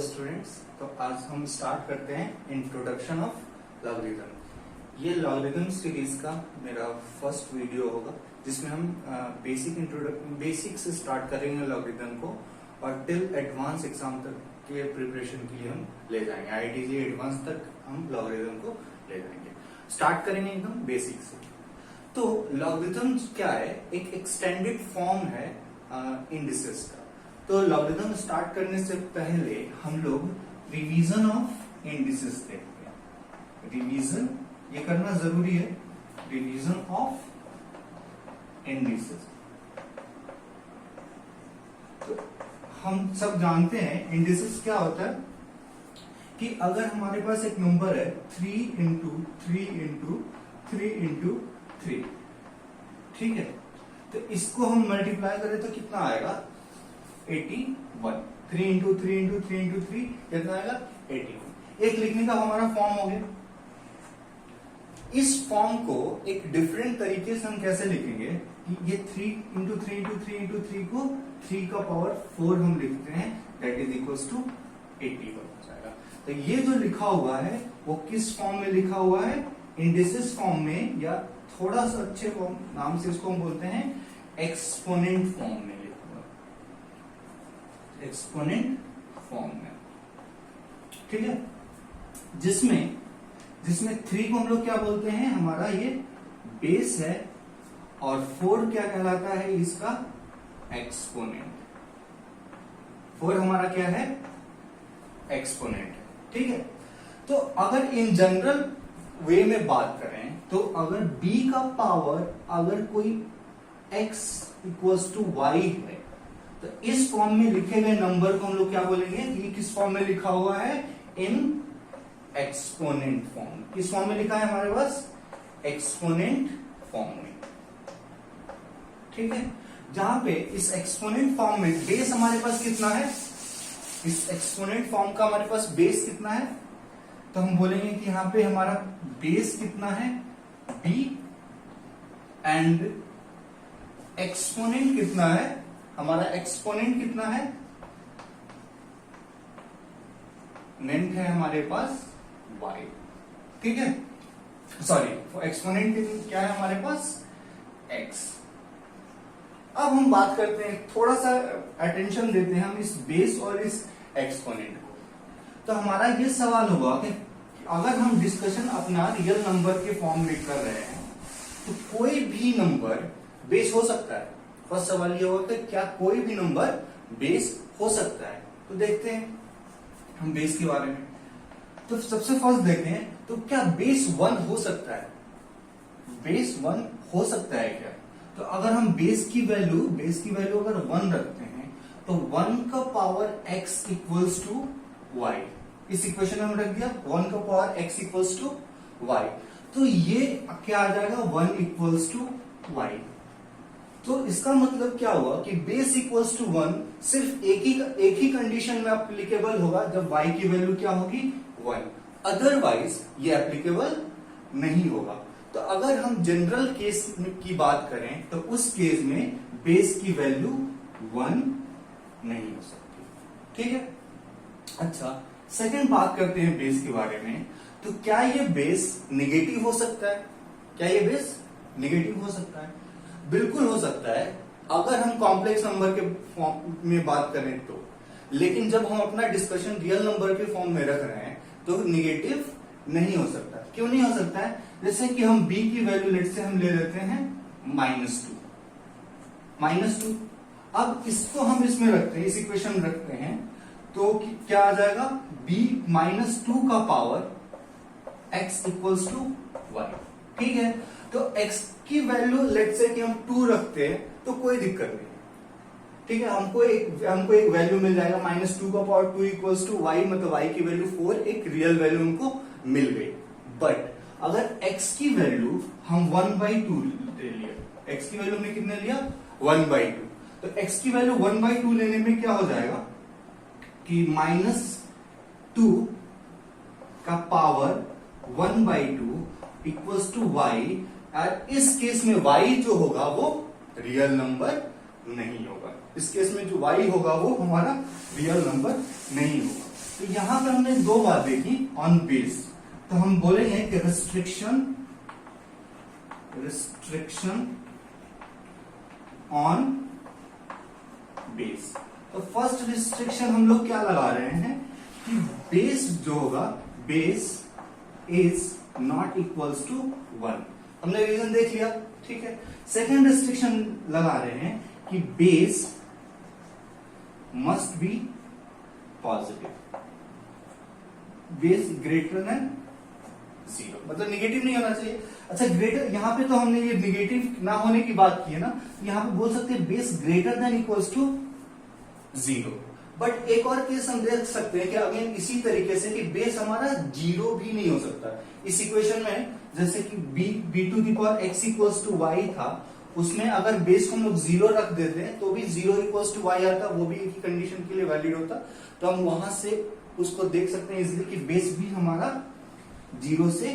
Students, तो आज हम स्टार्ट करते हैं इंट्रोडक्शन ऑफ लॉगरिथम। ये लॉगरिथम सीरीज का मेरा फर्स्ट वीडियो होगा जिसमें हम बेसिक से स्टार्ट करेंगे लॉगरिथम को और टिल एडवांस एग्जाम तक के प्रिपरेशन के लिए हम ले जाएंगे। आईआईटी एडवांस तक हम लॉगरिथम को ले जाएंगे। स्टार्ट करेंगे एकदम बेसिक से। तो लॉगरिथम क्या है? एक एक्सटेंडेड फॉर्म है इंडिसेस का। तो लॉगरिथम स्टार्ट करने से पहले हम लोग रिवीजन ऑफ इंडिसेस देखते हैं। रिवीजन ये करना जरूरी है। Revision of indices. तो हम सब जानते हैं इंडिसेस क्या होता है कि अगर हमारे पास एक नंबर है 3 इंटू 3 इंटू 3 इंटू 3, ठीक है, तो इसको हम मल्टीप्लाई करें तो कितना आएगा? 81। 3 इंटू 3 इंटू 3 इंटू 3 कितना आएगा? 81। एक लिखने का हमारा फॉर्म हो गया। इस फॉर्म को एक डिफरेंट तरीके से हम कैसे लिखेंगे कि ये 3 इंटू 3 इंटू 3 इंटू 3 को 3 का पावर 4 हम लिखते हैं, दैट इज इक्वल्स टू 81 हो जाएगा। तो ये जो लिखा हुआ है वो किस फॉर्म में लिखा हुआ है? इंडिसेस फॉर्म में, या थोड़ा सा अच्छे फॉर्म नाम से इसको हम बोलते हैं एक्सपोनेंट फॉर्म में लिखा हुआ। एक्सपोनेंट फॉर्म में, ठीक है, जिसमें 3 को हम लोग क्या बोलते हैं? हमारा ये बेस है और 4 क्या कहलाता है? इसका एक्सपोनेंट। 4 हमारा क्या है? एक्सपोनेंट, ठीक है। तो अगर इन जनरल वे में बात करें तो अगर b का पावर अगर कोई x इक्वल्स टू y है तो इस फॉर्म में लिखे गए नंबर को हम लोग क्या बोलेंगे? ये किस फॉर्म में लिखा हुआ है? इन एक्सपोनेंट फॉर्म। किस फॉर्म में लिखा है हमारे पास? एक्सपोनेंट फॉर्म में, ठीक है। जहां पे इस एक्सपोनेंट फॉर्म में बेस हमारे पास कितना है? इस एक्सपोनेंट फॉर्म का हमारे पास बेस कितना है? तो हम बोलेंगे कि यहां पे हमारा बेस कितना है? b, एंड एक्सपोनेंट कितना है? हमारा एक्सपोनेंट कितना है? नेंट है हमारे पास y, ठीक है। सॉरी, एक्सपोनेंट क्या है हमारे पास? x। अब हम बात करते हैं, थोड़ा सा अटेंशन देते हैं हम इस बेस और इस एक्सपोनेंट को। तो हमारा ये सवाल होगा कि अगर हम डिस्कशन अपना रियल नंबर के फॉर्म में कर रहे हैं तो कोई भी नंबर बेस हो सकता है। फर्स्ट सवाल ये होगा कि क्या कोई भी नंबर बेस हो सकता है? तो देखते हैं हम बेस के बारे में। तो सबसे फर्स्ट देखते हैं, तो क्या बेस 1 हो सकता है? बेस 1 हो सकता है क्या? तो अगर हम बेस की वैल्यू अगर 1 रखते हैं तो 1 का power x equals to y, इस इक्वेशन में हम रख दिया 1 का power x equals to y। तो ये क्या आ जाएगा? 1 इक्वल्स टू y। तो इसका मतलब क्या हुआ कि बेस इक्वल्स टू 1 सिर्फ एक ही कंडीशन में एप्लीकेबल होगा, जब y की वैल्यू क्या होगी? 1। अदरवाइज ये एप्लीकेबल नहीं होगा। तो अगर हम जनरल केस की बात करें तो उस केस में बेस की वैल्यू 1 नहीं हो सकती, ठीक है। अच्छा, सेकंड बात करते हैं बेस के बारे में। तो क्या ये बेस नेगेटिव हो सकता है? क्या ये बेस नेगेटिव हो सकता है? बिल्कुल हो सकता है अगर हम कॉम्प्लेक्स नंबर के फॉर्म में बात करें तो। लेकिन जब हम अपना डिस्कशन रियल नंबर के फॉर्म में रख रहे हैं तो नेगेटिव नहीं हो सकता। क्यों नहीं हो सकता है? जैसे कि हम b की वैल्यू लेट से हम ले लेते हैं -2। अब इसको हम इसमें रखते हैं, इस इक्वेशन में रखते हैं, तो क्या आ जाएगा? b -2 का power x equals to y, ठीक है। तो x की वैल्यू लेट से कि हम 2 रखते हैं तो कोई दिक्कत नहीं, ठीक है। हमको एक वैल्यू मिल जाएगा -2 का पावर 2 इक्वल्स टू y, मतलब y की वैल्यू 4, एक रियल वैल्यू हमको मिल गई। बट अगर x की वैल्यू हम 1/2 ले लिया, x की वैल्यू हमने कितने लिया? 1/2। तो x की वैल्यू 1/2 लेने में क्या हो जाएगा कि -2 का पावर 1/2 इक्वल्स टू y। और इस केस में y जो होगा वो रियल नंबर नहीं होगा। इस केस में जो y होगा वो हमारा रियल नंबर नहीं होगा। तो यहां पर हमने दो बात देखी ऑन बेस, तो हम बोलेंगे कि रिस्ट्रिक्शन ऑन बेस। तो फर्स्ट रिस्ट्रिक्शन हम लोग क्या लगा रहे हैं कि बेस जो होगा, base is not equals to 1। हमने रीजन देख लिया, ठीक है। सेकेंड रिस्ट्रिक्शन लगा रहे हैं कि base must be positive, base greater then 0, मतलब निगेटिव नहीं होना चाहिए। अच्छा, ग्रेटर, यहां पे तो हमने ये निगेटिव ना होने की बात की है ना, यहां पे बोल सकते हैं base greater than equals to 0। But एक और केस हम देख सकते हैं कि अगेन इसी तरीके से कि बेस हमारा 0 भी नहीं हो सकता। इस इक्वेशन में जैसे कि b to the power x equals to y था, उसमें अगर बेस को हम लोग 0 रख देते हैं तो भी 0 इक्वल्स टू y आता, वो भी एक ही कंडीशन के लिए वैलिड होता। तो हम वहां से उसको देख सकते हैं इजीली कि बेस भी हमारा 0 से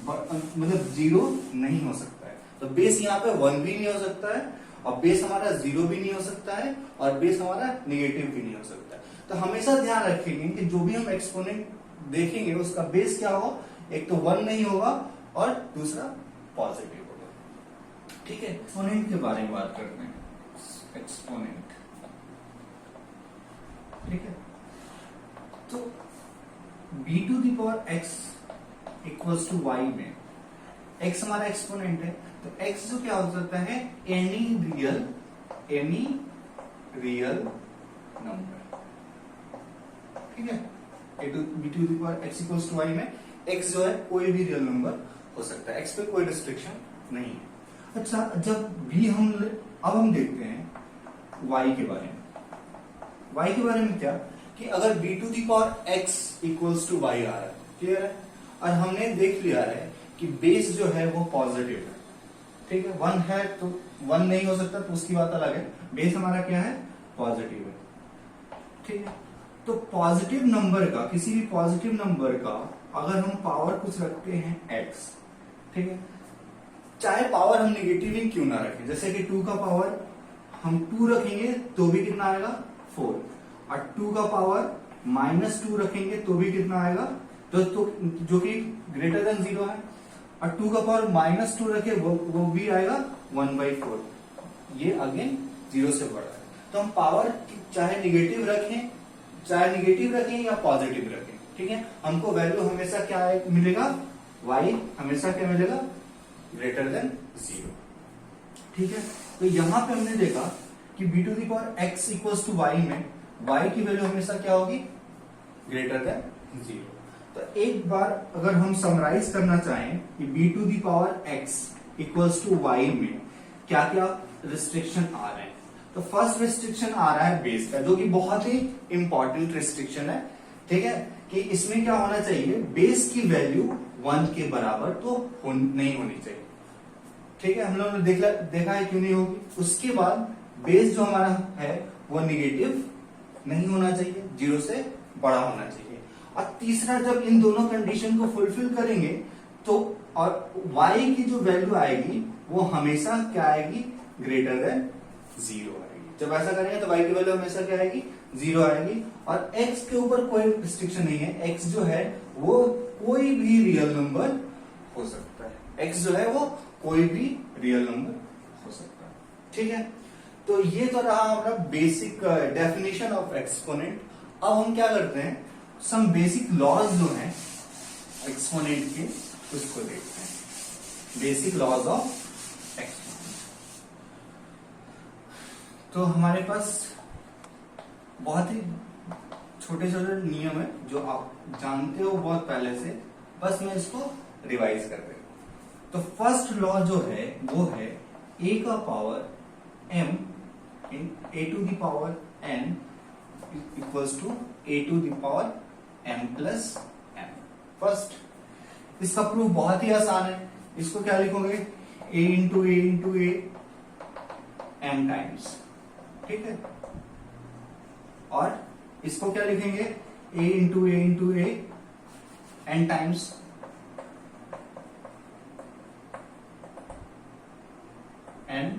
मतलब 0 नहीं हो सकता है। तो बेस यहाँ पे 1 भी नहीं हो सकता है, और बेस हमारा 0 भी नहीं हो सकता है, और बेस हमारा नेगेटिव भी नहीं हो सकता है। तो हमेशा ध्यान रखेंगे कि जो भी हम एक्सपोनेंट देखेंगे उसका बेस क्या हो, एक तो 1 नहीं होगा और दूसरा पॉजिटिव होगा, ठीक है। एक्सपोनेंट के बारे में बात करते हैं, एक्सपोनेंट, ठीक है। तो b to the power x equals to y में x हमारा एक्सपोनेंट है, तो x जो क्या हो सकता है, एनी रियल नंबर, ठीक है। b to the power x equals to y में x जो है कोई भी रियल नंबर हो सकता है, x पे कोई रिस्ट्रिक्शन नहीं है। अच्छा, जब भी अब हम देखते हैं y के बारे में। y के बारे में क्या कि अगर b to the power x equals to y आ रहा है, क्लियर है, और हमने देख लिया है कि बेस जो है वो पॉजिटिव है, ठीक है। 1 है तो 1 नहीं हो सकता, तो उसकी बात अलग है। बेस हमारा क्या है, पॉजिटिव है, ठीक है। तो पॉजिटिव नंबर का, किसी भी पॉजिटिव नंबर का अगर हम पावर कुछ रखते हैं x, ठीक है, चाहे पावर हम निगेटिव ही क्यों ना रखें, जैसे कि 2 का पावर हम 2 रखेंगे तो भी कितना आएगा, 4, और 2 का पावर -2 रखेंगे तो भी कितना आएगा, तो जो कि ग्रेटर देन 0 है, और 2 का पावर -2 रखे वो भी आएगा 1/4, ये अगेन 0 से बड़ा है। तो हम पावर चाहे निगेटिव रखें या पॉजिटिव रखें, ठीक है, हमको वैल्यू हमेशा क्या मिलेगा, y हमेशा क्या मिलेगा, ग्रेटर देन 0, ठीक है। तो यहां पे हमने देखा कि b to the power x equals to y में y की वैल्यू हमेशा क्या होगी, ग्रेटर देन 0। तो एक बार अगर हम समराइज करना चाहें कि b to the power x equals to y में क्या क्या रिस्ट्रिक्शन आ रहे हैं, तो फर्स्ट रिस्ट्रिक्शन आ रहा है बेस का, जो कि बहुत ही इंपॉर्टेंट रिस्ट्रिक्शन है, ठीक है, कि इसमें क्या होना चाहिए, बेस की वैल्यू 1 के बराबर तो नहीं होनी चाहिए, ठीक है। हम लोगों ने देखा है क्यों नहीं होगी। उसके बाद बेस जो हमारा है वो निगेटिव नहीं होना चाहिए, 0 से बड़ा होना चाहिए, और तीसरा जब इन दोनों कंडीशन को फुलफिल करेंगे तो और y की जो वैल्यू आएगी वो हमेशा क्या आएगी, ग्रेटर देन 0 आएगी। जब ऐसा करेंगे तो y की वैल्यू हमेशा क्या आएगी, 0 आएगी, और x के ऊपर कोई रिस्ट्रिक्शन नहीं है, x जो है वो कोई भी रियल नंबर हो सकता है, x जो है वो कोई भी रियल नंबर हो सकता है, ठीक है। तो ये तो रहा हमारा बेसिक डेफिनेशन ऑफ एक्सपोनेंट। अब हम क्या करते हैं, सम बेसिक लॉज जो हैं एक्सपोनेंट के उसको देखते हैं, बेसिक लॉज ऑफ एक्सपोनेंट। तो हमारे पास बहुत ही छोटे छोटे नियम है जो आप जानते हो बहुत पहले से, बस मैं इसको रिवाइज कर रहा हूं। तो फर्स्ट लॉ जो है वो है a का power m in a to the power n equals to a to the power m plus m। First इसका प्रूफ बहुत ही आसान है, इसको क्या लिखोगे, a into a m times, ठीक है, और इसको क्या लिखेंगे, a into a n times n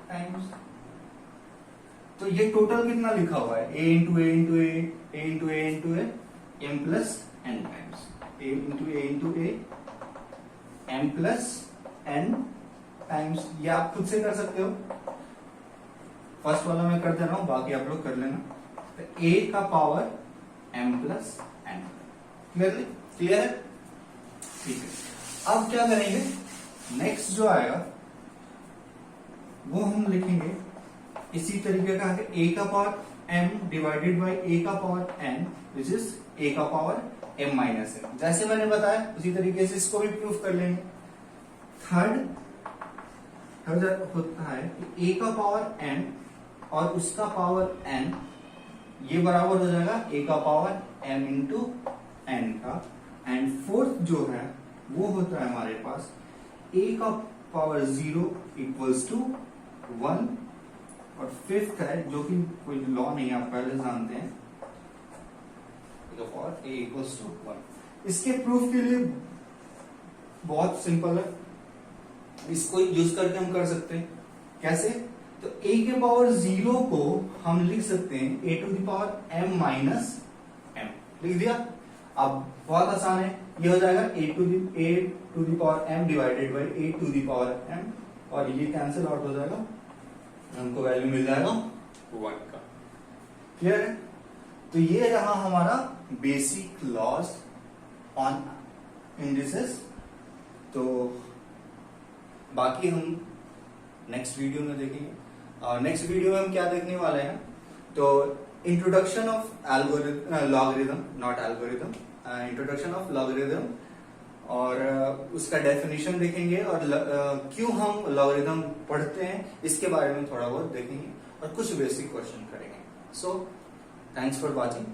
times, तो ये टोटल कितना लिखा हुआ है, a into a into a, a into a into a, m plus n times, a into a into a, m plus n times. ये आप खुद से कर सकते हो, फर्स्ट वाला मैं कर दे रहा हूं, बाकी आप लोग कर लेना। तो a का power m plus n, clear है? ठीक है। अब क्या करेंगे, नेक्स्ट जो आएगा वो हम लिखेंगे इसी तरीके का है, a का power m divided by a का power n which is a का पावर m माइनस n। जैसे मैंने बताया उसी तरीके से इसको भी प्रूफ कर लेंगे। थर्ड होता है कि a का पावर m और उसका पावर n, ये बराबर हो जाएगा a का पावर m इंटू n का। एंड फोर्थ जो है वो होता है हमारे पास a का पावर 0 इक्वल्स टू 1, और फिफ्थ है जो कि कोई लॉ नहीं आप पहले जानते हैं, फॉर a इक्वल्स टू 1। इसके प्रूफ के लिए बहुत सिंपल है, इसको यूज करके हम कर सकते हैं। कैसे? तो a के पावर 0 को हम लिख सकते हैं a to the power m minus m, लिख दिया। अब बहुत आसान है, ये हो जाएगा a to the power m divided by a to the power m, और ये कैंसिल आउट हो जाएगा, हमको वैल्यू मिल जाएगा 1 का। क्लियर है? तो ये रहा हमारा बेसिक लॉज ऑन इंडिसेस। तो बाकी हम नेक्स्ट वीडियो में देखेंगे। नेक्स्ट वीडियो में हम क्या देखने वाले हैं, तो introduction of logarithm, not algorithm, introduction of logarithm, और उसका डेफिनेशन देखेंगे, और क्यों हम लॉगरिथम पढ़ते हैं इसके बारे में थोड़ा बहुत देखेंगे, और कुछ बेसिक क्वेश्चन करेंगे। So thanks for watching.